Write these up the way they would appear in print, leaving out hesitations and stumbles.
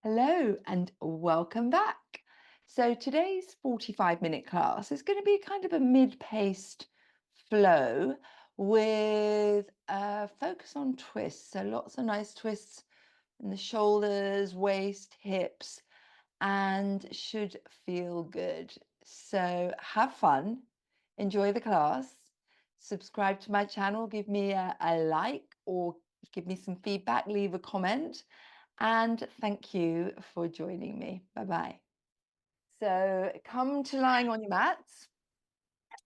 Hello and welcome back. So today's 45-minute class is going to be kind of a mid-paced flow with a focus on twists. So lots of nice twists in the shoulders, waist, hips, and should feel good. So have fun, enjoy the class, subscribe to my channel, give me a like or give me some feedback, leave a comment. And thank you for joining me. Bye-bye. So come to lying on your mats.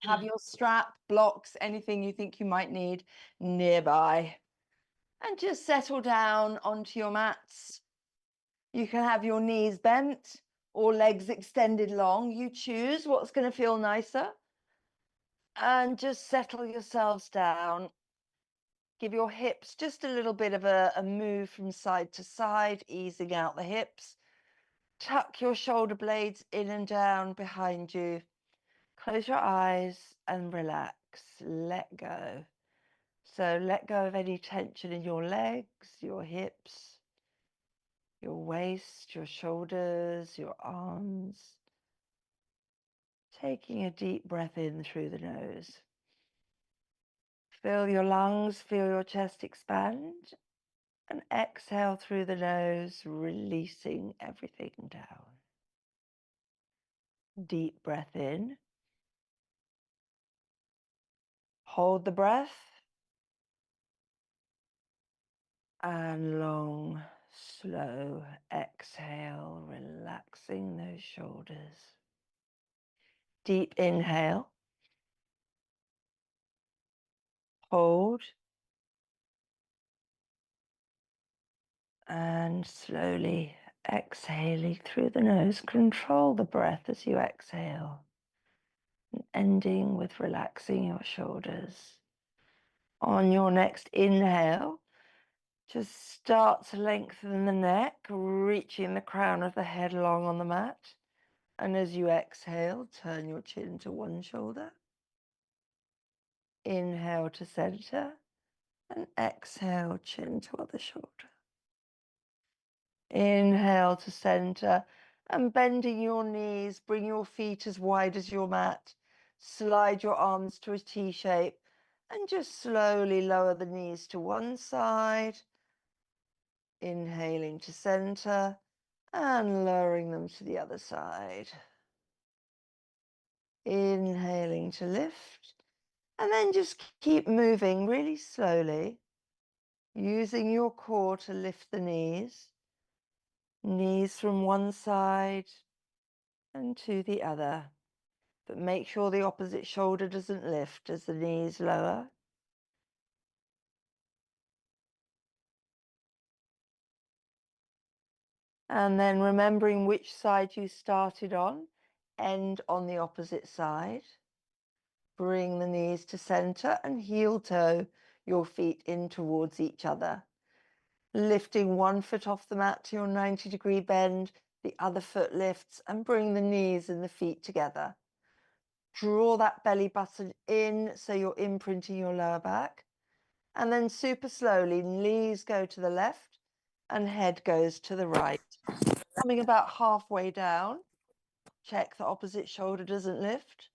Have your strap, blocks, anything you think you might need nearby. And just settle down onto your mats. You can have your knees bent or legs extended long. You choose what's going to feel nicer. And just settle yourselves down. Give your hips just a little bit of a move from side to side, easing out the hips. Tuck your shoulder blades in and down behind you. Close your eyes and relax. Let go. So let go of any tension in your legs, your hips, your waist, your shoulders, your arms. Taking a deep breath in through the nose. Feel your lungs, feel your chest expand. And exhale through the nose, releasing everything down. Deep breath in. Hold the breath. And long, slow exhale, relaxing those shoulders. Deep inhale. Hold. And slowly exhaling through the nose. Control the breath as you exhale. And ending with relaxing your shoulders. On your next inhale, just start to lengthen the neck, reaching the crown of the head long on the mat. And as you exhale, turn your chin to one shoulder. Inhale to center and exhale, chin to other shoulder. Inhale to center and bending your knees, bring your feet as wide as your mat. Slide your arms to a T shape and just slowly lower the knees to one side. Inhaling to center and lowering them to the other side. Inhaling to lift. And then just keep moving really slowly, using your core to lift the knees. Knees from one side and to the other. But make sure the opposite shoulder doesn't lift as the knees lower. And then remembering which side you started on, end on the opposite side. Bring the knees to center and heel toe your feet in towards each other. Lifting one foot off the mat to your 90-degree bend, the other foot lifts and bring the knees and the feet together. Draw that belly button in so you're imprinting your lower back. And then super slowly, knees go to the left and head goes to the right. Coming about halfway down, check the opposite shoulder doesn't lift.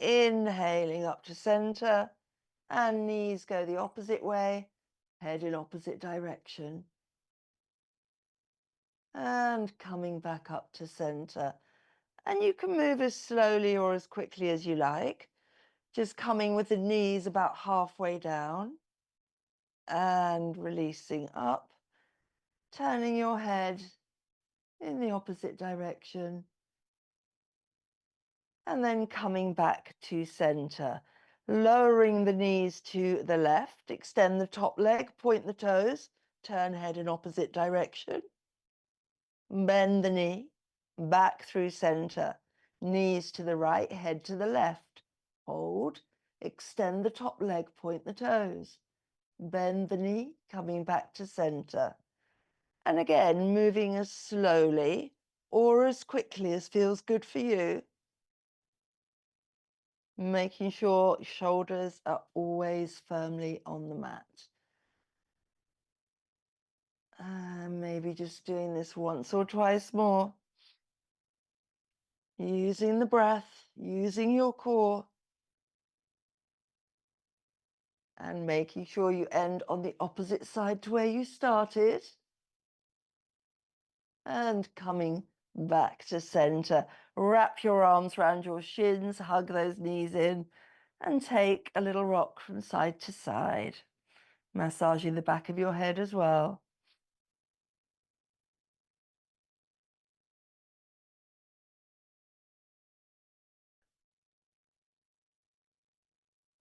Inhaling up to center and knees go the opposite way, head in opposite direction. And coming back up to center. And you can move as slowly or as quickly as you like. Just coming with the knees about halfway down and releasing up, turning your head in the opposite direction. And then coming back to center, lowering the knees to the left, extend the top leg, point the toes, turn head in opposite direction. Bend the knee, back through center, knees to the right, head to the left. Hold, extend the top leg, point the toes. Bend the knee, coming back to center. And again, moving as slowly or as quickly as feels good for you. Making sure shoulders are always firmly on the mat. And maybe just doing this once or twice more. Using the breath, using your core, and making sure you end on the opposite side to where you started. And coming back to center. Wrap your arms around your shins, hug those knees in, and take a little rock from side to side, massaging the back of your head as well.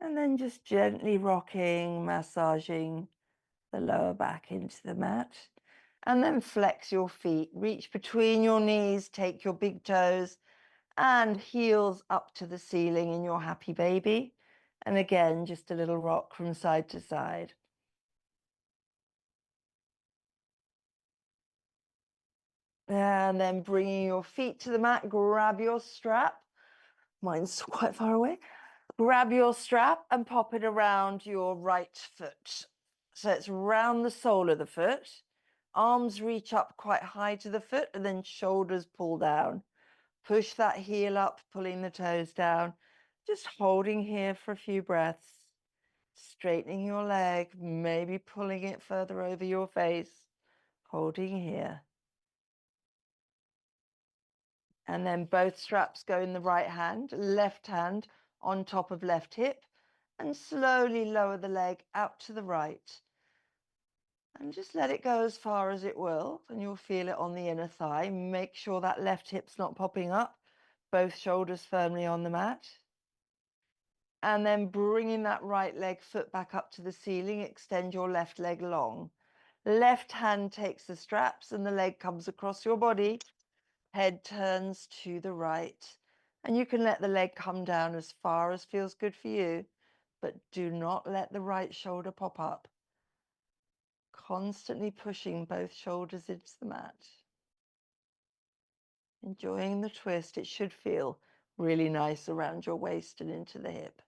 And then just gently rocking, massaging the lower back into the mat. And then flex your feet, reach between your knees, take your big toes and heels up to the ceiling in your happy baby. And again, just a little rock from side to side. And then bringing your feet to the mat, grab your strap. Mine's quite far away. Grab your strap and pop it around your right foot. So it's round the sole of the foot. Arms reach up quite high to the foot and then shoulders pull down. Push that heel up, pulling the toes down. Just holding here for a few breaths. Straightening your leg, maybe pulling it further over your face. Holding here. And then both straps go in the right hand, left hand on top of left hip, and slowly lower the leg out to the right. And just let it go as far as it will, and you'll feel it on the inner thigh. Make sure that left hip's not popping up, both shoulders firmly on the mat. And then bringing that right leg foot back up to the ceiling, extend your left leg long. Left hand takes the straps and the leg comes across your body. Head turns to the right. And you can let the leg come down as far as feels good for you, but do not let the right shoulder pop up. Constantly pushing both shoulders into the mat. Enjoying the twist. It should feel really nice around your waist and into the hip.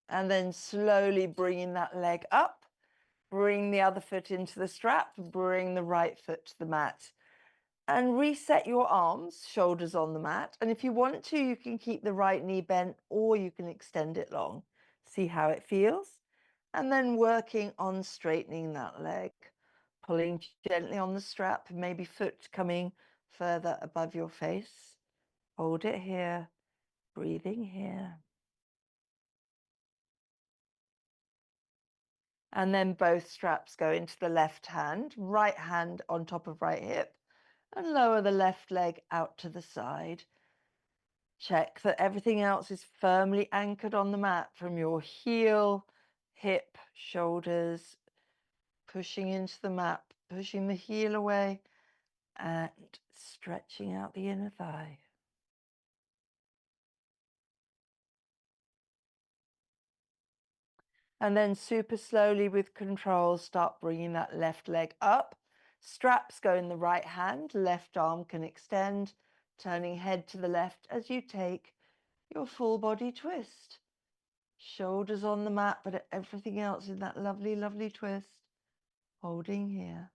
And then slowly bringing that leg up. Bring the other foot into the strap. Bring the right foot to the mat. And reset your arms, shoulders on the mat. And if you want to, you can keep the right knee bent or you can extend it long. See how it feels. And then working on straightening that leg. Pulling gently on the strap, maybe foot coming further above your face. Hold it here, breathing here. And then both straps go into the left hand on top of right hip, and lower the left leg out to the side. Check that everything else is firmly anchored on the mat from your heel, hip, shoulders, pushing into the mat, pushing the heel away and stretching out the inner thigh. And then super slowly with control, start bringing that left leg up. Straps go in the right hand, left arm can extend, turning head to the left as you take your full body twist. Shoulders on the mat, but everything else in that lovely, lovely twist. Holding here.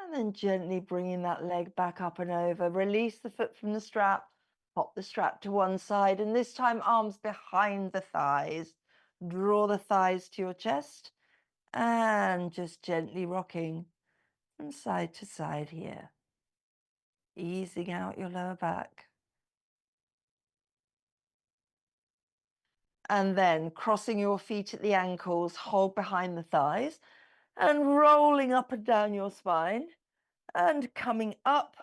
And then gently bringing that leg back up and over. Release the foot from the strap. Pop the strap to one side. And this time, arms behind the thighs. Draw the thighs to your chest. And just gently rocking from side to side here. Easing out your lower back. And then crossing your feet at the ankles, hold behind the thighs. And rolling up and down your spine. And coming up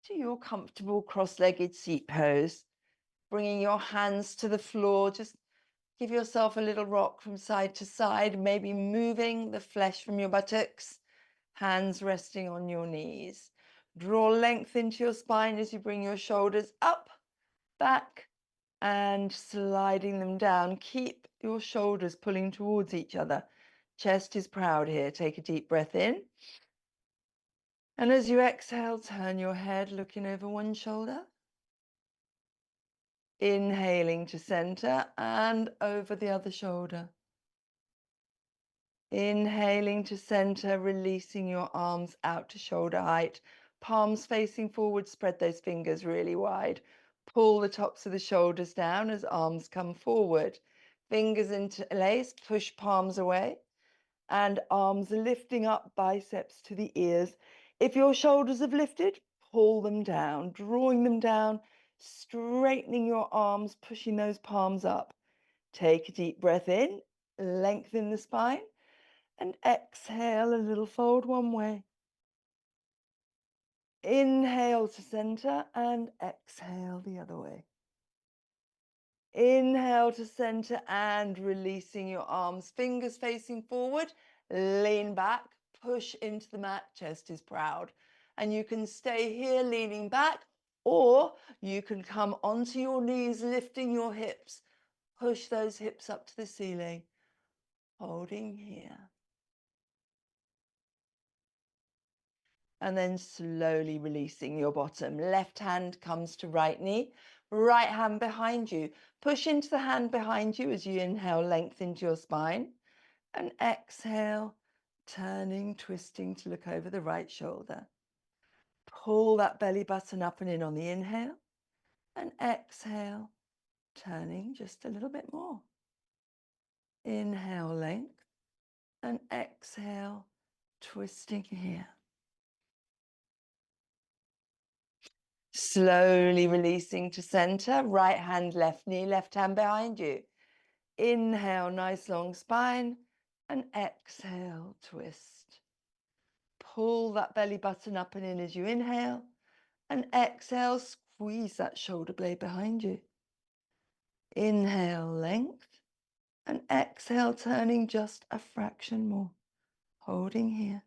to your comfortable cross-legged seat pose. Bringing your hands to the floor. Just give yourself a little rock from side to side, maybe moving the flesh from your buttocks, hands resting on your knees. Draw length into your spine as you bring your shoulders up, back, and sliding them down. Keep your shoulders pulling towards each other. Chest is proud here. Take a deep breath in. And as you exhale, turn your head, looking over one shoulder. Inhaling to center and over the other shoulder. Inhaling to center, releasing your arms out to shoulder height. Palms facing forward, spread those fingers really wide. Pull the tops of the shoulders down as arms come forward. Fingers interlace, push palms away. And arms lifting up, biceps to the ears. If your shoulders have lifted, pull them down, drawing them down, straightening your arms, pushing those palms up. Take a deep breath in, lengthen the spine, and exhale a little fold one way. Inhale to center and exhale the other way. Inhale to center and releasing your arms, fingers facing forward, lean back, push into the mat, chest is proud. And you can stay here leaning back, or you can come onto your knees, lifting your hips. Push those hips up to the ceiling, holding here. And then slowly releasing your bottom. Left hand comes to right knee, right hand behind you. Push into the hand behind you as you inhale, lengthen into your spine. And exhale, turning, twisting to look over the right shoulder. Pull that belly button up and in on the inhale. And exhale, turning just a little bit more. Inhale, length. And exhale, twisting here. Slowly releasing to center, right hand, left knee, left hand behind you. Inhale, nice long spine, and exhale, twist. Pull that belly button up and in as you inhale, and exhale, squeeze that shoulder blade behind you. Inhale, length, and exhale, turning just a fraction more, holding here.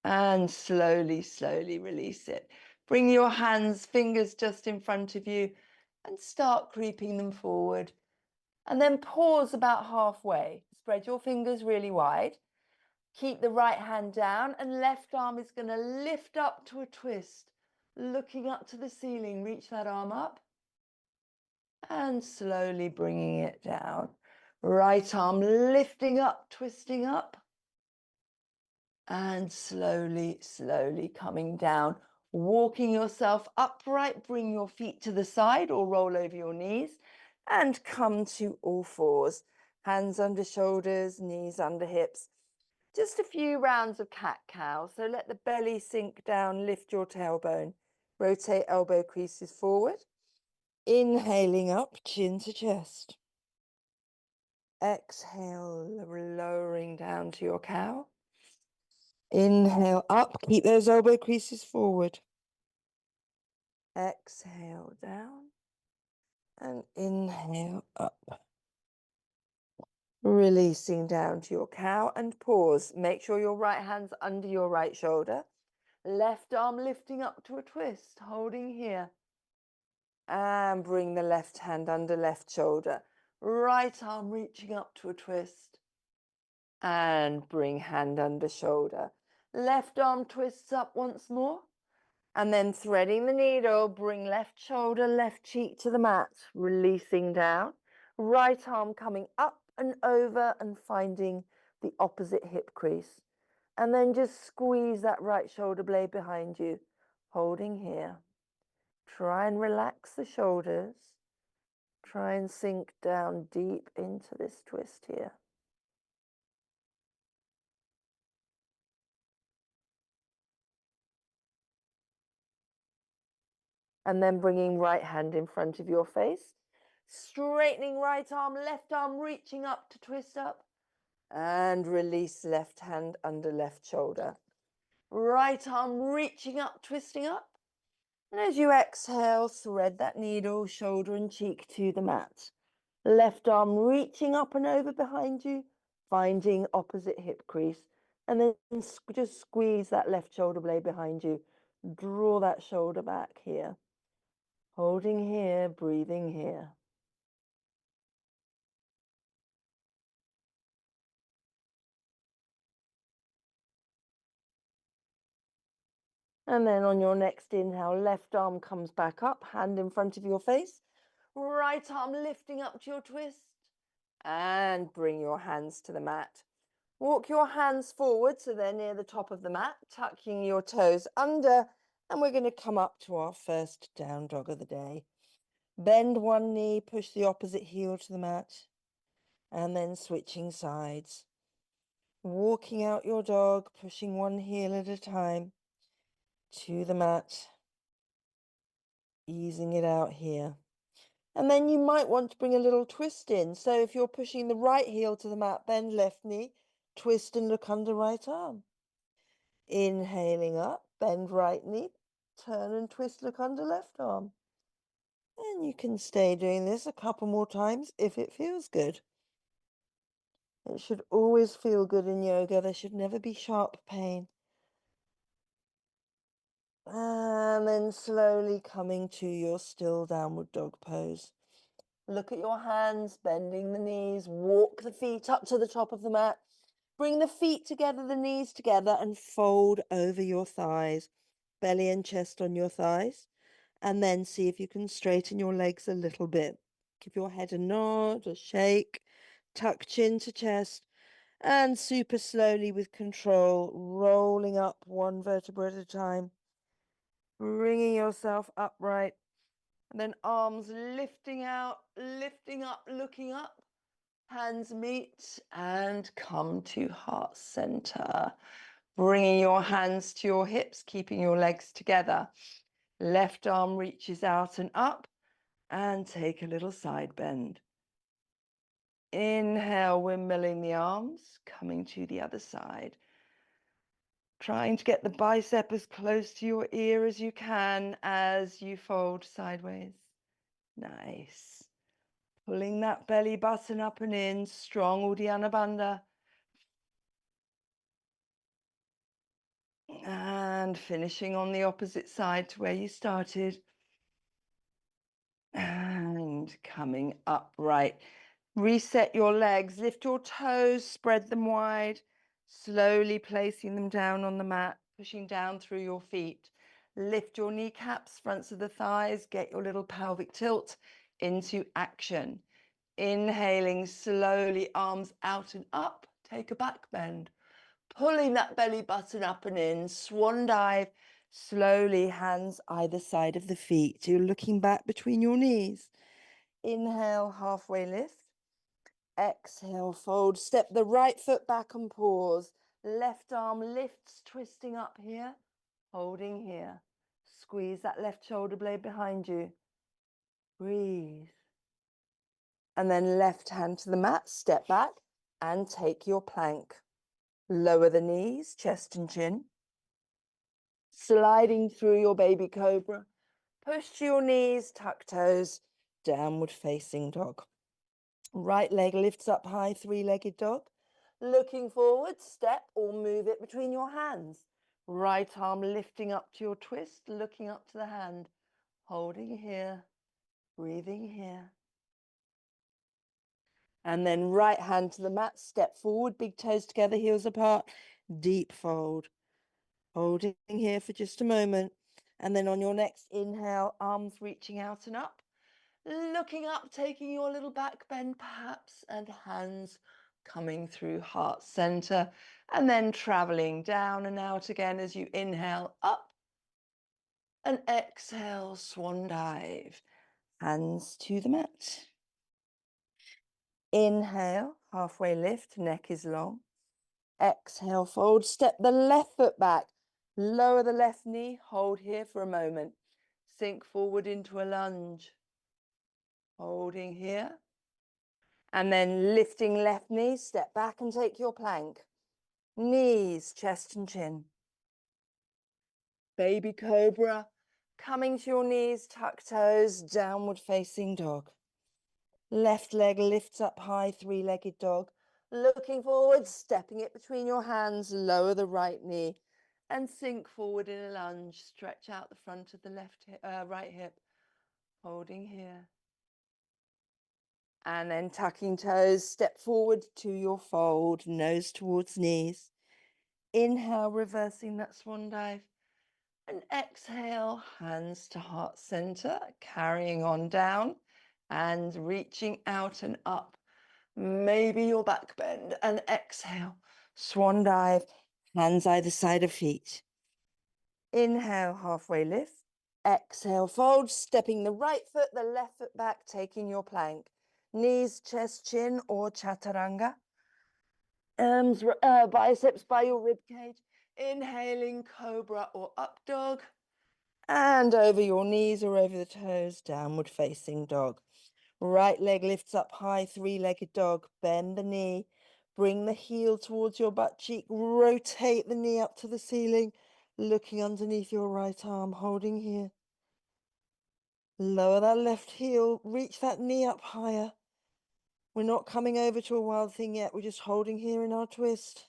And slowly, slowly release it. Bring your hands, fingers just in front of you and start creeping them forward. And then pause about halfway. Spread your fingers really wide. Keep the right hand down and left arm is going to lift up to a twist. Looking up to the ceiling, reach that arm up and slowly bringing it down. Right arm lifting up, twisting up. And slowly, slowly coming down, walking yourself upright, bring your feet to the side or roll over your knees and come to all fours. Hands under shoulders, knees under hips. Just a few rounds of cat-cow. So let the belly sink down, lift your tailbone. Rotate elbow creases forward. Inhaling up, chin to chest. Exhale, lowering down to your cow. Inhale up, keep those elbow creases forward. Exhale down and inhale up. Releasing down to your cow and pause. Make sure your right hand's under your right shoulder. Left arm lifting up to a twist, holding here. And bring the left hand under left shoulder. Right arm reaching up to a twist. And bring hand under shoulder. Left arm twists up once more. And then threading the needle, bring left shoulder, left cheek to the mat, releasing down. Right arm coming up and over and finding the opposite hip crease. And then just squeeze that right shoulder blade behind you, holding here. Try and relax the shoulders. Try and sink down deep into this twist here. And then bringing right hand in front of your face. Straightening right arm, left arm reaching up to twist up. And release left hand under left shoulder. Right arm reaching up, twisting up. And as you exhale, thread that needle, shoulder and cheek to the mat. Left arm reaching up and over behind you, finding opposite hip crease. And then just squeeze that left shoulder blade behind you. Draw that shoulder back here. Holding here, breathing here. And then on your next inhale, left arm comes back up, hand in front of your face. Right arm lifting up to your twist. And bring your hands to the mat. Walk your hands forward so they're near the top of the mat, tucking your toes under. And we're going to come up to our first down dog of the day. Bend one knee, push the opposite heel to the mat. And then switching sides. Walking out your dog, pushing one heel at a time to the mat. Easing it out here. And then you might want to bring a little twist in. So if you're pushing the right heel to the mat, bend left knee, twist and look under right arm. Inhaling up, bend right knee, turn and twist, look under left arm. And you can stay doing this a couple more times if it feels good. It should always feel good in yoga. There should never be sharp pain. And then slowly coming to your still downward dog pose. Look at your hands, bending the knees, walk the feet up to the top of the mat. Bring the feet together, the knees together, and fold over your thighs, belly and chest on your thighs. And then see if you can straighten your legs a little bit. Give your head a nod, a shake, tuck chin to chest, and super slowly with control, rolling up one vertebra at a time, bringing yourself upright. And then arms lifting out, lifting up, looking up. Hands meet and come to heart center. Bringing your hands to your hips, keeping your legs together. Left arm reaches out and up, and take a little side bend. Inhale, windmilling the arms, coming to the other side. Trying to get the bicep as close to your ear as you can as you fold sideways. Nice. Pulling that belly button up and in, strong Uddiyana Bandha. And finishing on the opposite side to where you started. And coming upright. Reset your legs, lift your toes, spread them wide, slowly placing them down on the mat, pushing down through your feet. Lift your kneecaps, fronts of the thighs, get your little pelvic tilt into action. Inhaling slowly, arms out and up, take a back bend. Pulling that belly button up and in, swan dive, slowly, hands either side of the feet. You're looking back between your knees. Inhale, halfway lift. Exhale, fold. Step the right foot back and pause. Left arm lifts, twisting up here, holding here. Squeeze that left shoulder blade behind you. Breathe. And then left hand to the mat, step back and take your plank. Lower the knees, chest and chin. Sliding through your baby cobra. Push to your knees, tuck toes, downward facing dog. Right leg lifts up high, three-legged dog. Looking forward, step or move it between your hands. Right arm lifting up to your twist, looking up to the hand. Holding here, breathing here. And then right hand to the mat, step forward, big toes together, heels apart, deep fold. Holding here for just a moment. And then on your next inhale, arms reaching out and up. Looking up, taking your little back bend perhaps, and hands coming through heart center, and then traveling down and out again as you inhale up and exhale, swan dive, hands to the mat. Inhale, halfway lift, neck is long. Exhale, fold, step the left foot back, lower the left knee, hold here for a moment. Sink forward into a lunge. Holding here. And then lifting left knee, step back and take your plank. Knees, chest and chin. Baby cobra, coming to your knees, tuck toes, downward facing dog. Left leg lifts up high, three-legged dog. Looking forward, stepping it between your hands, lower the right knee and sink forward in a lunge. Stretch out the front of the right hip, holding here. And then tucking toes, step forward to your fold, nose towards knees. Inhale, reversing that swan dive. And exhale, hands to heart center, carrying on down and reaching out and up. Maybe your back bend. And exhale, swan dive, hands either side of feet. Inhale, halfway lift. Exhale, fold, stepping the right foot, the left foot back, taking your plank. Knees, chest, chin, or chaturanga. Arms, biceps by your rib cage. Inhaling, cobra or up dog. And over your knees or over the toes, downward facing dog. Right leg lifts up high, three-legged dog. Bend the knee. Bring the heel towards your butt cheek. Rotate the knee up to the ceiling, looking underneath your right arm, holding here. Lower that left heel. Reach that knee up higher. We're not coming over to a wild thing yet. We're just holding here in our twist.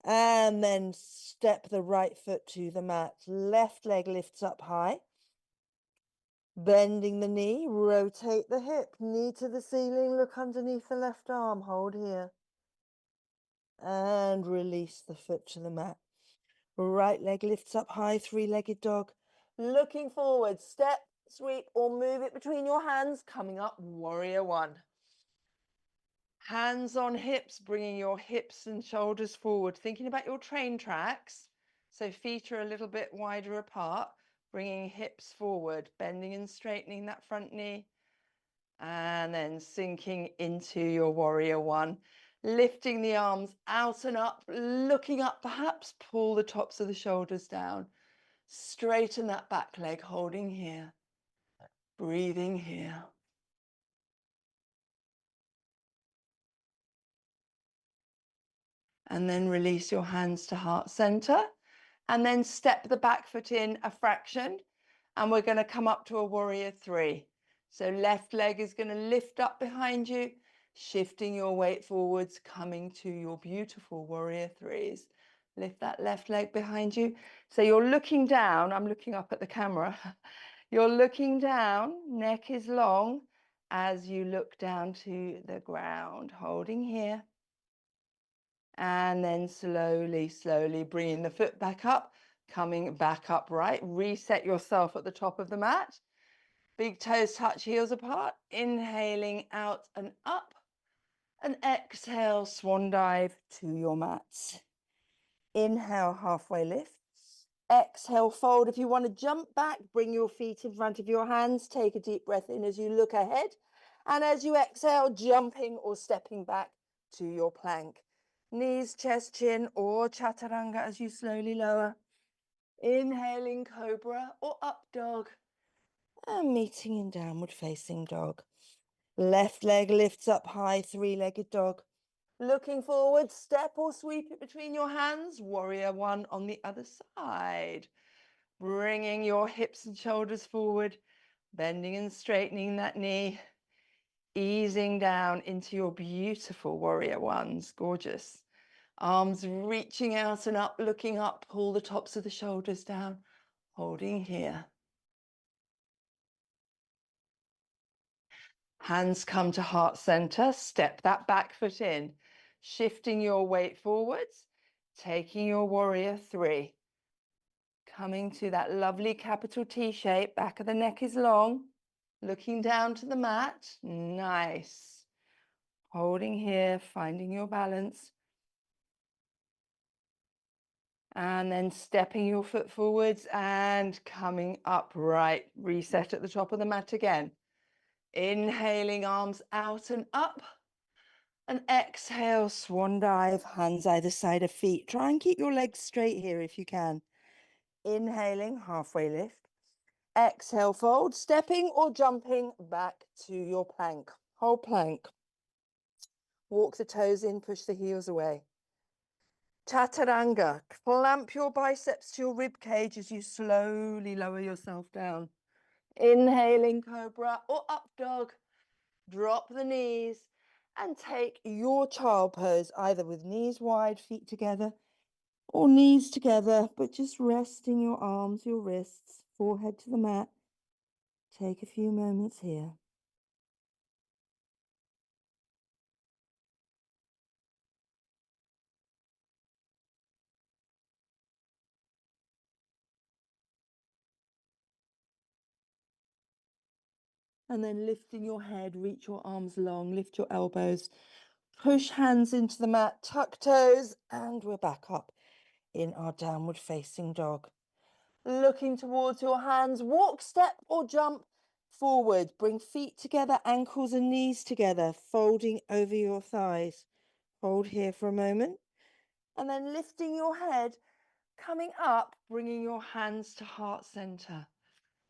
And then step the right foot to the mat. Left leg lifts up high. Bending the knee, rotate the hip, knee to the ceiling, look underneath the left arm, hold here. And release the foot to the mat. Right leg lifts up high, three-legged dog. Looking forward, step, sweep, or move it between your hands, coming up, warrior one. Hands on hips, bringing your hips and shoulders forward, thinking about your train tracks. So feet are a little bit wider apart, bringing hips forward, bending and straightening that front knee. And then sinking into your warrior one, lifting the arms out and up, looking up perhaps, pull the tops of the shoulders down, straighten that back leg, holding here, breathing here. And then release your hands to heart center, and then step the back foot in a fraction, and we're going to come up to a warrior three. So left leg is going to lift up behind you, shifting your weight forwards, coming to your beautiful warrior threes. Lift that left leg behind you. So you're looking down. I'm looking up at the camera. You're looking down, neck is long as you look down to the ground, holding here. And then slowly, slowly bringing the foot back up, coming back upright. Reset yourself at the top of the mat. Big toes touch heels apart. Inhaling out and up. And exhale, swan dive to your mats. Inhale, halfway lift. Exhale, fold. If you want to jump back, bring your feet in front of your hands. Take a deep breath in as you look ahead. And as you exhale, jumping or stepping back to your plank. Knees, chest, chin, or chaturanga as you slowly lower. Inhaling cobra or up dog. And meeting in downward facing dog. Left leg lifts up high, three-legged dog. Looking forward, step or sweep it between your hands. Warrior one on the other side. Bringing your hips and shoulders forward, bending and straightening that knee. Easing down into your beautiful warrior ones. Gorgeous. Arms reaching out and up, looking up, pull the tops of the shoulders down, holding here. Hands come to heart center, step that back foot in, shifting your weight forwards, taking your warrior three. Coming to that lovely capital T shape, back of the neck is long, looking down to the mat, nice. Holding here, finding your balance. And then stepping your foot forwards and coming upright. Reset at the top of the mat again. Inhaling, arms out and up. And exhale, swan dive, hands either side of feet. Try and keep your legs straight here if you can. Inhaling, halfway lift. Exhale, fold, stepping or jumping back to your plank. Whole plank. Walk the toes in, push the heels away. Chaturanga. Clamp your biceps to your rib cage as you slowly lower yourself down. Inhaling cobra or up dog. Drop the knees and take your child pose, either with knees wide, feet together, or knees together, but just resting your arms, your wrists, forehead to the mat. Take a few moments here. And then lifting your head, reach your arms long, lift your elbows, push hands into the mat, tuck toes, and we're back up in our downward facing dog. Looking towards your hands, walk, step, or jump forward. Bring feet together, ankles and knees together, folding over your thighs. Hold here for a moment. And then lifting your head, coming up, bringing your hands to heart center.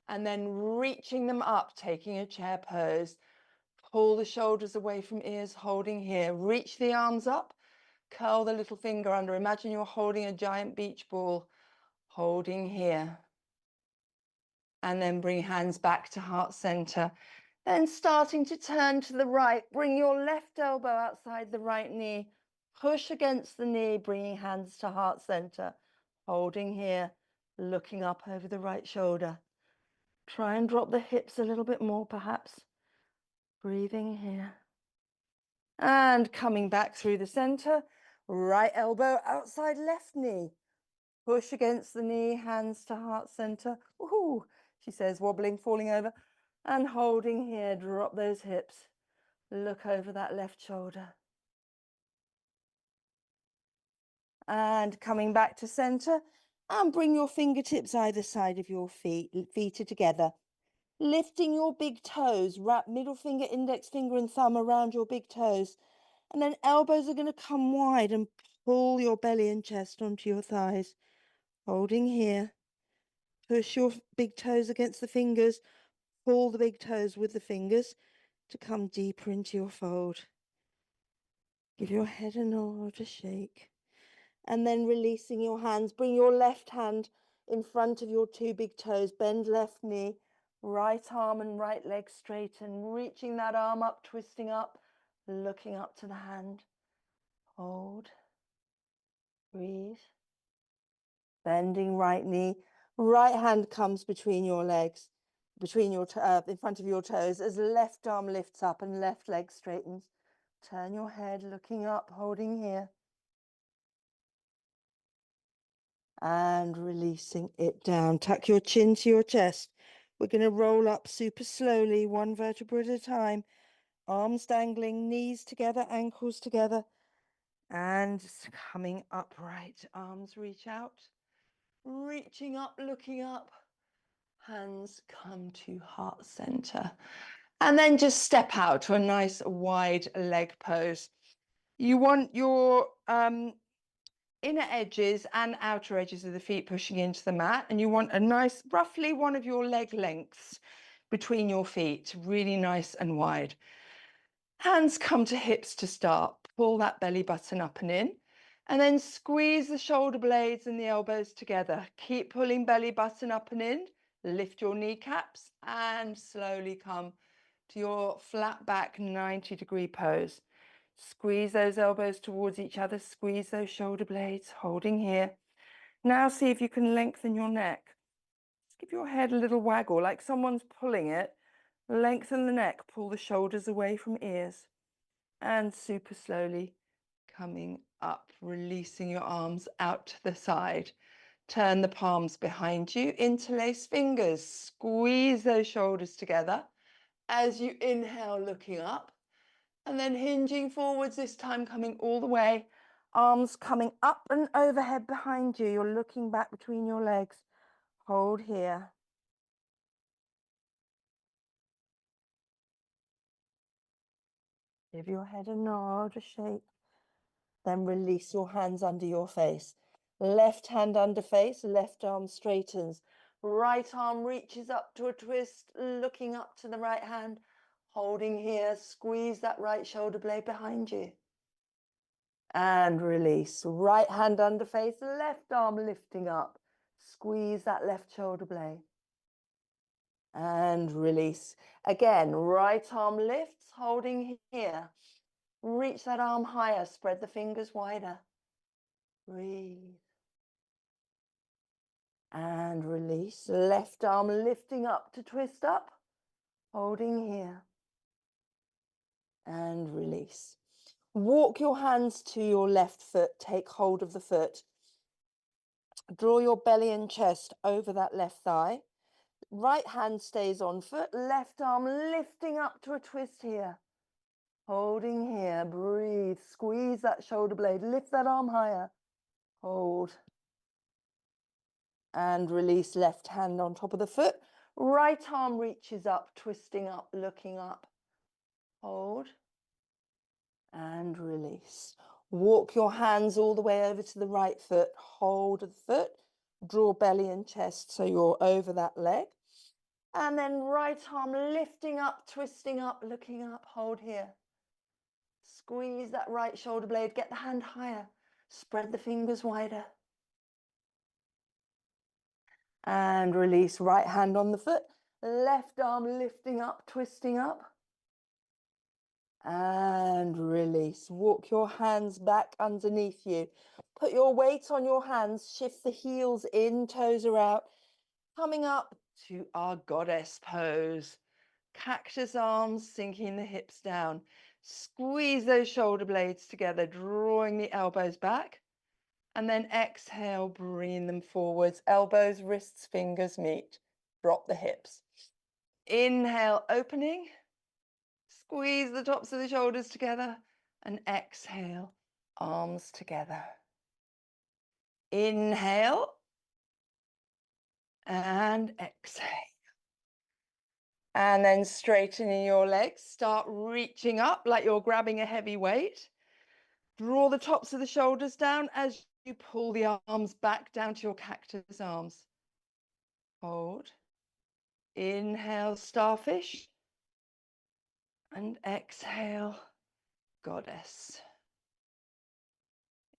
And then reaching them up, taking a chair pose. Pull the shoulders away from ears, holding here. Reach the arms up, curl the little finger under. Imagine you're holding a giant beach ball, holding here. And then bring hands back to heart center. Then starting to turn to the right, bring your left elbow outside the right knee. Push against the knee, bringing hands to heart center. Holding here, looking up over the right shoulder. Try and drop the hips a little bit more, perhaps. Breathing here. And coming back through the center, right elbow outside left knee. Push against the knee, hands to heart center. Woohoo, she says, wobbling, falling over. And holding here, drop those hips. Look over that left shoulder. And coming back to center. And bring your fingertips either side of your feet. Feet are together. Lifting your big toes. Wrap middle finger, index finger, and thumb around your big toes. And then elbows are going to come wide and pull your belly and chest onto your thighs. Holding here. Push your big toes against the fingers. Pull the big toes with the fingers to come deeper into your fold. Give your head a nod, a shake. And then releasing your hands. Bring your left hand in front of your two big toes. Bend left knee. Right arm and right leg straighten. Reaching that arm up, twisting up. Looking up to the hand. Hold. Breathe. Bending right knee. Right hand comes between your legs. Between your in front of your toes as left arm lifts up and left leg straightens. Turn your head, looking up, holding here. And releasing it down. Tuck your chin to your chest. We're going to roll up super slowly, one vertebra at a time. Arms dangling, knees together, ankles together. And coming upright. Arms reach out. Reaching up, looking up. Hands come to heart center. And then just step out to a nice wide leg pose. You want your inner edges and outer edges of the feet pushing into the mat, and you want a nice, roughly one of your leg lengths between your feet, really nice and wide. Hands come to hips to start. Pull that belly button up and in, and then squeeze the shoulder blades and the elbows together. Keep pulling belly button up and in. Lift your kneecaps and slowly come to your flat back 90-degree pose. Squeeze those elbows towards each other, squeeze those shoulder blades, holding here. Now see if you can lengthen your neck. Just give your head a little waggle, like someone's pulling it. Lengthen the neck, pull the shoulders away from ears. And super slowly coming up, releasing your arms out to the side. Turn the palms behind you, interlace fingers, squeeze those shoulders together as you inhale, looking up. And then hinging forwards, this time coming all the way. Arms coming up and overhead behind you. You're looking back between your legs. Hold here. Give your head a nod, a shake. Then release your hands under your face. Left hand under face, left arm straightens. Right arm reaches up to a twist, looking up to the right hand. Holding here, squeeze that right shoulder blade behind you. And release. Right hand under face, left arm lifting up. Squeeze that left shoulder blade. And release. Again, right arm lifts, holding here. Reach that arm higher, spread the fingers wider. Breathe. And release. Left arm lifting up to twist up. Holding here. And release. Walk your hands to your left foot. Take hold of the foot. Draw your belly and chest over that left thigh. right hand stays on foot, left arm lifting up to a twist here. Holding here, breathe, squeeze that shoulder blade, lift that arm higher. Hold. And release, left hand on top of the foot. Right arm reaches up, twisting up, looking up. Hold. And release. Walk your hands all the way over to the right foot. Hold the foot. Draw belly and chest so you're over that leg. And then right arm lifting up, twisting up, looking up. Hold here. Squeeze that right shoulder blade. Get the hand higher. Spread the fingers wider. And release, right hand on the foot. Left arm lifting up, twisting up. And release. Walk your hands back underneath you. Put your weight on your hands. Shift the heels in, toes are out. Coming up to our goddess pose. Cactus arms, sinking the hips down. Squeeze those shoulder blades together, drawing the elbows back. And then exhale, bring them forwards. Elbows, wrists, fingers meet. Drop the hips. Inhale, opening. Squeeze the tops of the shoulders together. And exhale, arms together. Inhale. And exhale. And then straightening your legs. Start reaching up like you're grabbing a heavy weight. Draw the tops of the shoulders down as you pull the arms back down to your cactus arms. Hold. Inhale, starfish. And exhale, goddess.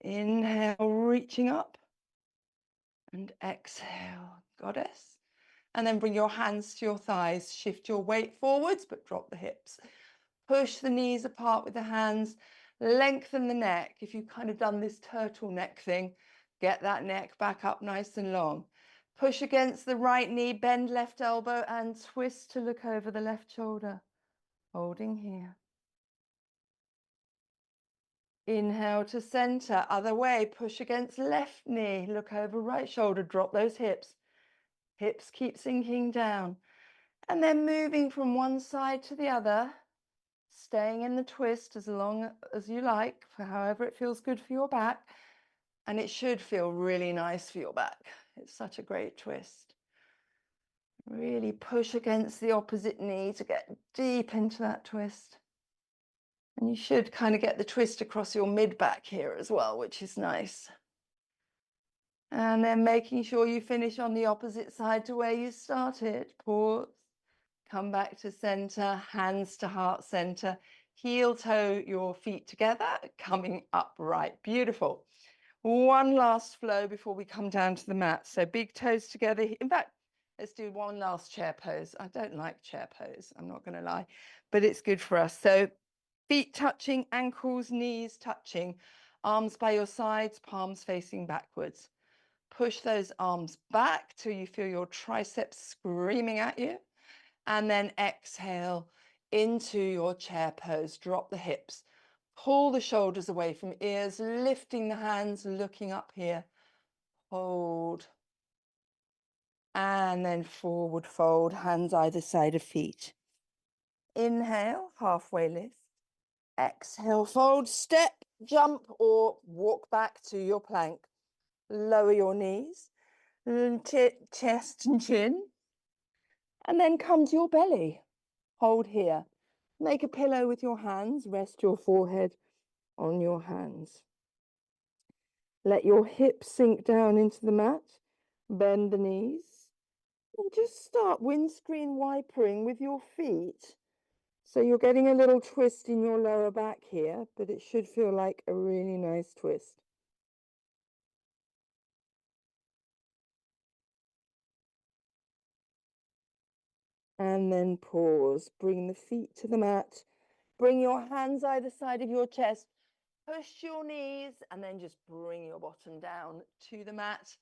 Inhale, reaching up. And exhale, goddess. And then bring your hands to your thighs. Shift your weight forwards, but drop the hips. Push the knees apart with the hands. Lengthen the neck. If you've kind of done this turtleneck thing, get that neck back up nice and long. Push against the right knee, bend left elbow, and twist to look over the left shoulder. Holding here. Inhale to center, other way, push against left knee, look over right shoulder, drop those hips. Hips keep sinking down. And then moving from one side to the other, staying in the twist as long as you like, for however it feels good for your back. And it should feel really nice for your back. It's such a great twist. Really push against the opposite knee to get deep into that twist. And you should kind of get the twist across your mid-back here as well, which is nice. And then making sure you finish on the opposite side to where you started. Pause, come back to center, hands to heart center, heel toe your feet together, coming upright. Beautiful. One last flow before we come down to the mat. So big toes together. In fact, let's do one last chair pose. I don't like chair pose, I'm not going to lie, but it's good for us. So feet touching, ankles, knees touching, arms by your sides, palms facing backwards. Push those arms back till you feel your triceps screaming at you. And then exhale into your chair pose. Drop the hips. Pull the shoulders away from ears, lifting the hands, looking up here. Hold. And then forward fold, hands either side of feet. Inhale, halfway lift. Exhale, fold, step, jump, or walk back to your plank. Lower your knees, chest and chin, and then come to your belly. Hold here. Make a pillow with your hands, rest your forehead on your hands. Let your hips sink down into the mat, bend the knees, and just start windscreen wipering with your feet. So you're getting a little twist in your lower back here, but it should feel like a really nice twist. And then pause. Bring the feet to the mat. Bring your hands either side of your chest. Push your knees and then just bring your bottom down to the mat.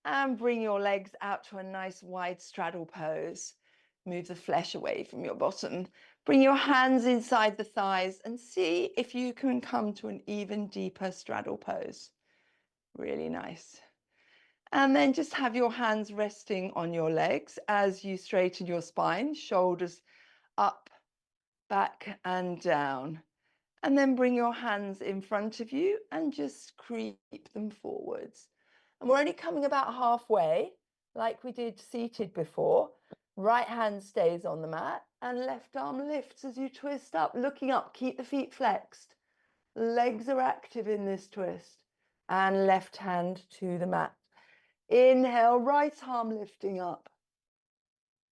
And bring your legs out to a nice wide straddle pose. Move the flesh away from your bottom. Bring your hands inside the thighs and see if you can come to an even deeper straddle pose. Really nice. And then just have your hands resting on your legs as you straighten your spine, shoulders up, back and down. And then bring your hands in front of you and just creep them forwards. And we're only coming about halfway, like we did seated before. Right hand stays on the mat and left arm lifts as you twist up, looking up. Keep the feet flexed. Legs are active in this twist. And left hand to the mat. Inhale, right arm lifting up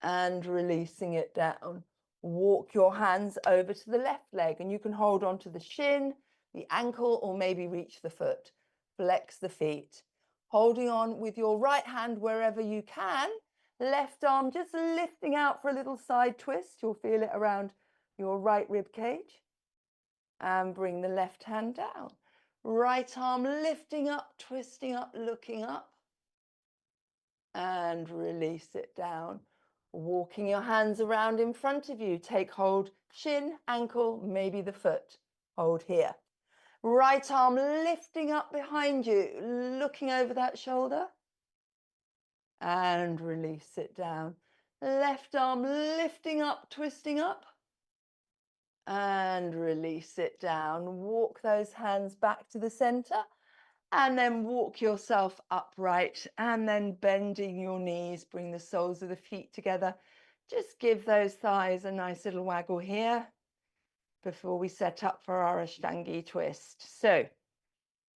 and releasing it down. Walk your hands over to the left leg and you can hold on to the shin, the ankle, or maybe reach the foot. Flex the feet. Holding on with your right hand wherever you can. Left arm just lifting out for a little side twist. You'll feel it around your right rib cage. And bring the left hand down. Right arm lifting up, twisting up, looking up. And release it down. Walking your hands around in front of you. Take hold, shin, ankle, maybe the foot. Hold here. Right arm lifting up behind you, looking over that shoulder. And release it down. Left arm lifting up, twisting up. And release it down. Walk those hands back to the center. And then walk yourself upright and then bending your knees, bring the soles of the feet together. Just give those thighs a nice little waggle here before we set up for our Ashtangi twist. So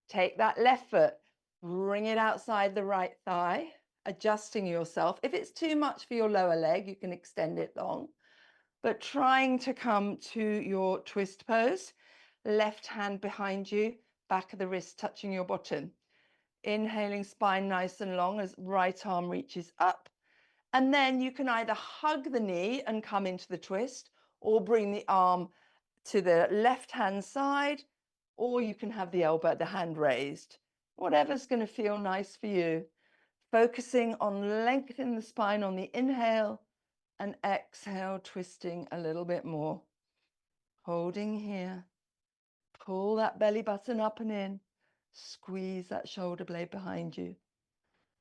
take that left foot, bring it outside the right thigh, adjusting yourself. If it's too much for your lower leg, you can extend it long, but trying to come to your twist pose. Left hand behind you, back of the wrist touching your bottom. Inhaling, spine nice and long as right arm reaches up. And then you can either hug the knee and come into the twist or bring the arm to the left hand side, or you can have the elbow at the hand raised. Whatever's going to feel nice for you. Focusing on lengthening the spine on the inhale and exhale, twisting a little bit more. Holding here. Pull that belly button up and in. Squeeze that shoulder blade behind you.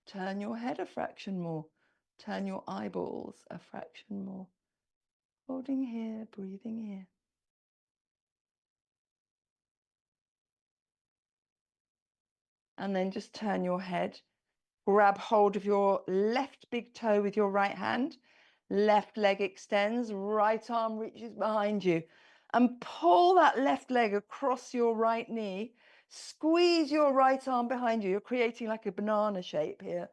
Turn your head a fraction more. Turn your eyeballs a fraction more. Holding here, breathing here. And then just turn your head. Grab hold of your left big toe with your right hand. Left leg extends, right arm reaches behind you. And pull that left leg across your right knee. Squeeze your right arm behind you. You're creating like a banana shape here.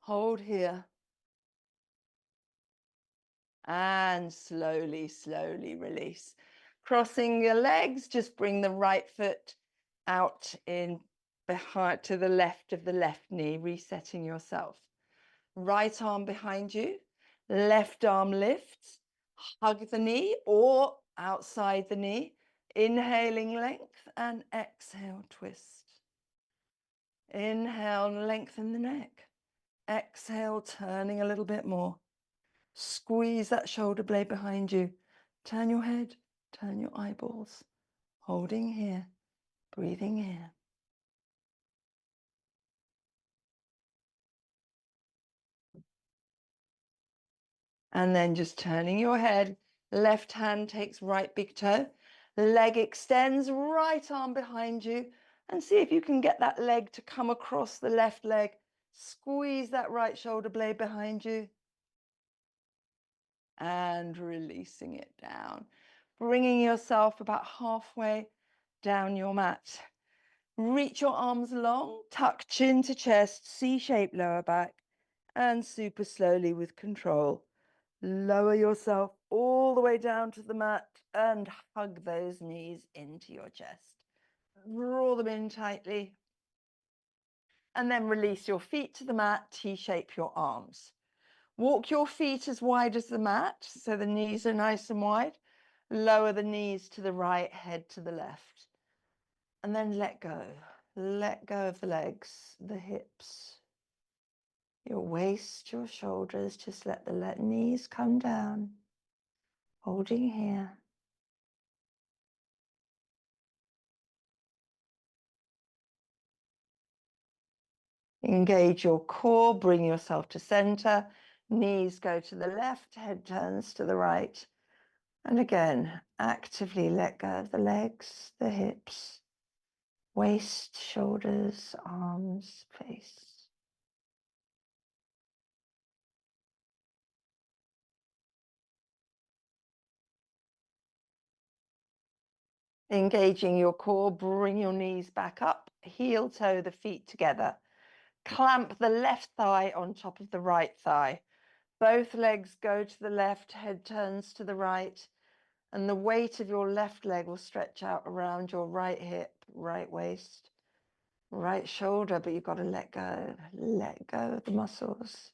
Hold here. And slowly, slowly release. Crossing your legs, just bring the right foot out in behind to the left of the left knee, resetting yourself. Right arm behind you, left arm lifts, hug the knee or outside the knee, inhaling length and exhale, twist. Inhale, lengthen the neck. Exhale, turning a little bit more. Squeeze that shoulder blade behind you. Turn your head, turn your eyeballs. Holding here, breathing here. And then just turning your head. Left hand takes right big toe. Leg extends, right arm behind you. And see if you can get that leg to come across the left leg. Squeeze that right shoulder blade behind you. And releasing it down. Bringing yourself about halfway down your mat. Reach your arms long, tuck chin to chest, C-shaped lower back, and super slowly with control. Lower yourself all the way down to the mat and hug those knees into your chest. Draw them in tightly. And then release your feet to the mat, T-shape your arms. Walk your feet as wide as the mat, so the knees are nice and wide. Lower the knees to the right, head to the left. And then let go. Let go of the legs, the hips, your waist, your shoulders. Just let the knees come down. Holding here. Engage your core, bring yourself to center. Knees go to the left, head turns to the right. And again, actively let go of the legs, the hips, waist, shoulders, arms, face. Engaging your core, bring your knees back up, heel toe the feet together. Clamp the left thigh on top of the right thigh. Both legs go to the left, head turns to the right, and the weight of your left leg will stretch out around your right hip, right waist, right shoulder, but you've got to let go of the muscles,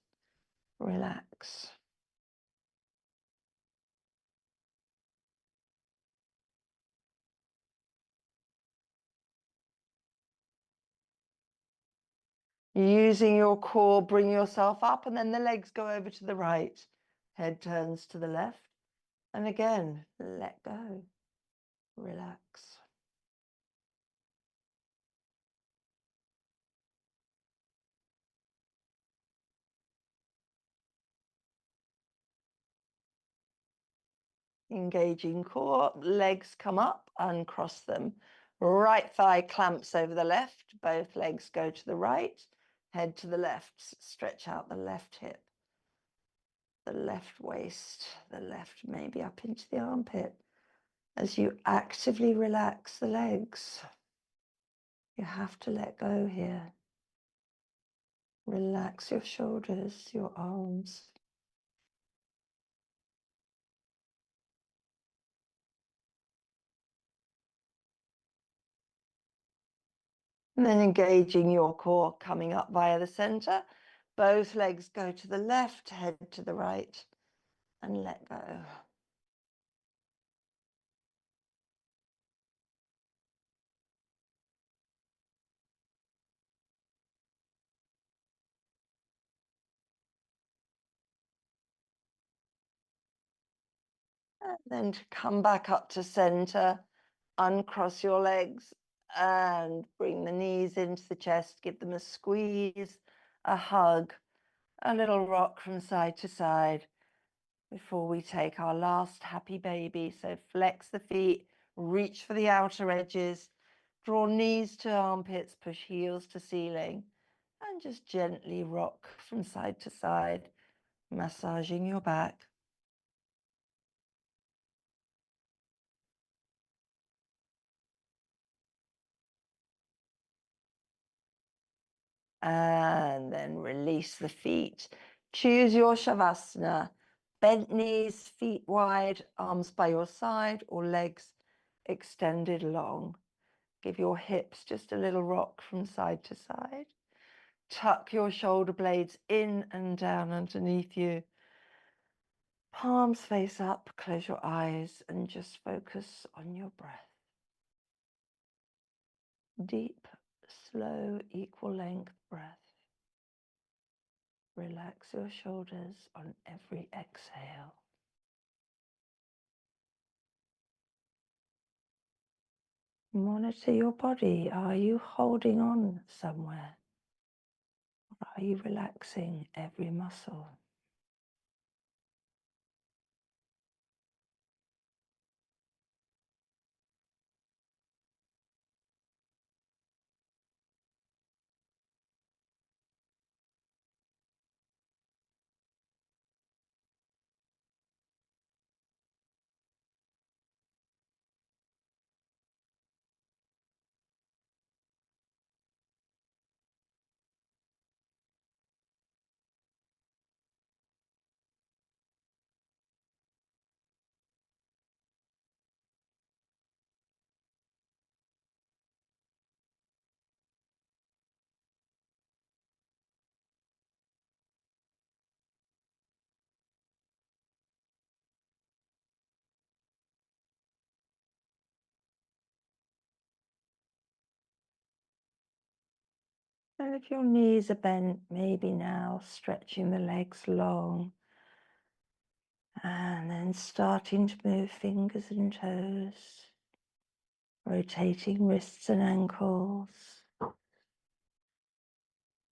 relax. Using your core, bring yourself up, and then the legs go over to the right, head turns to the left, and again, let go, relax. Engaging core, legs come up, uncross them. Right thigh clamps over the left, both legs go to the right, head to the left, stretch out the left hip, the left waist, the left maybe up into the armpit. As you actively relax the legs, you have to let go here. Relax your shoulders, your arms. And then engaging your core, coming up via the center. Both legs go to the left, head to the right, and let go. And then to come back up to center, uncross your legs and bring the knees into the chest, give them a squeeze, a hug, a little rock from side to side before we take our last happy baby. So flex the feet, reach for the outer edges, draw knees to armpits, push heels to ceiling, and just gently rock from side to side, massaging your back. And then release the feet. Choose your Shavasana. Bent knees, feet wide, arms by your side or legs extended long. Give your hips just a little rock from side to side. Tuck your shoulder blades in and down underneath you. Palms face up, close your eyes and just focus on your breath. Deep, slow, equal length breath. Relax your shoulders on every exhale. Monitor your body. Are you holding on somewhere? Or are you relaxing every muscle? And if your knees are bent, maybe now stretching the legs long. And then starting to move fingers and toes. Rotating wrists and ankles.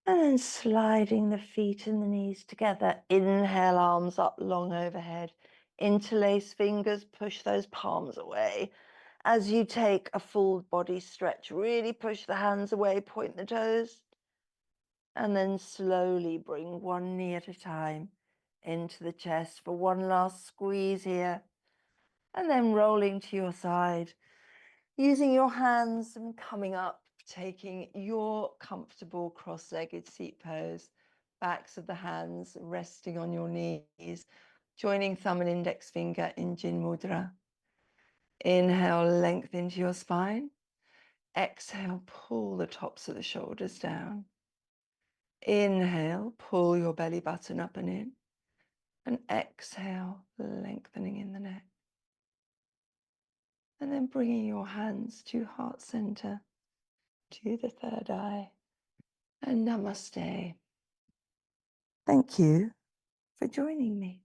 And then sliding the feet and the knees together. Inhale, arms up long overhead. Interlace fingers, push those palms away. As you take a full body stretch, really push the hands away, point the toes. And then slowly bring one knee at a time into the chest for one last squeeze here. And then rolling to your side, using your hands and coming up, taking your comfortable cross-legged seat pose, backs of the hands resting on your knees, joining thumb and index finger in Jin Mudra. Inhale, length into your spine. Exhale, pull the tops of the shoulders down. Inhale, pull your belly button up and in. And exhale, lengthening in the neck. And then bringing your hands to heart center, to the third eye. And namaste. Thank you for joining me.